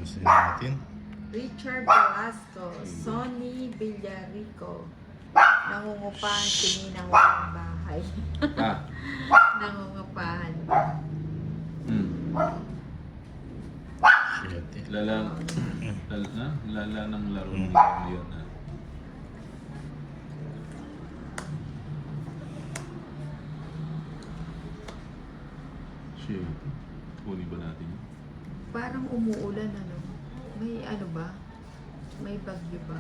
Gusto natin. Richard Velasco, Sonny Villarico. Nangungupahan si Ninang walang bahay. Ah. Nangungupahan ba? Shit. Lala ng laro nila ngayon. Shit. Kunin ba natin yun? Parang umuulan ano. May ano ba? May bagyo ba?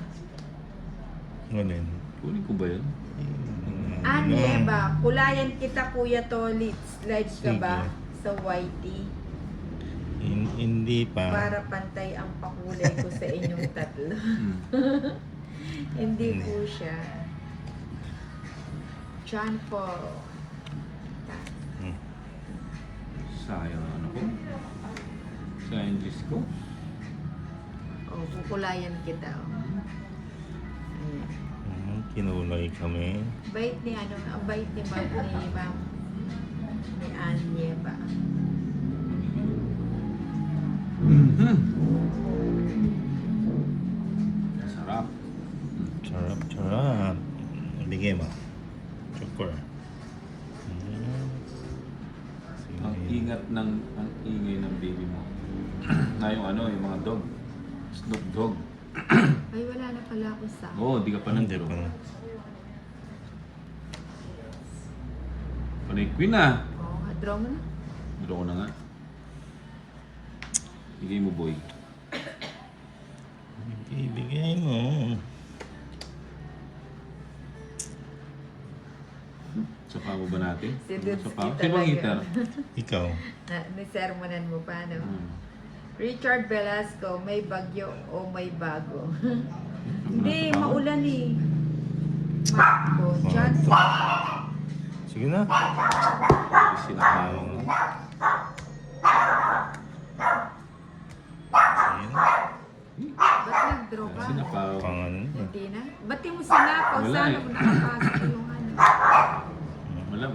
Ano yun? Kunin ko ba yan? Nieba, kulayan kita Kuya Tolits. Live ka ba sa YT? Hindi pa. Para pantay ang pakulay ko sa inyong tatlo. Hindi po siya. John Paul. Sayang ano ko? Sayang Diyos ko? Oh, kukulayan kita. Oh. Ayan. Kinulay kami. Bait ni ano, ang bait ni Ma'am ni Anye ba? Sarap. Charap, charap. Bigay mo. Chokor. Ang ingat ng ang ingay ng baby mo. Na yung ano, yung mga dog. Snoop Dogg. Ay, wala na pala ako sa. Oo, di ka pa Hindi nag-draw. pa. Panay Queen ah. Oh, draw mo na. Draw ko na nga. Bigay mo boy. Ibigay mo. Sapa mo ba natin? Si Dudski Sapa? talaga. Sino bang hitter? Ikaw. Nisermonan mo pa, no? Richard Velasco, may bagyo o may bago? Hindi, maulan eh. Marco, John. Sige na. Sinakaw mo. Sige na. Ba't nag-draw ka? Sinapaw. Pangan. Hindi na? Ba't di mo sinapaw? Wala Sana eh. mo nakapasok yung ano. Wala.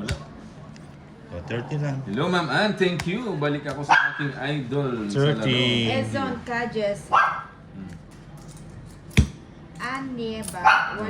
O, 30 lang. Hello Ma'am Ann, thank you. Balik ako sa aking idol. 30. Sa laro. Ezon Cajes. Anye ba? Wala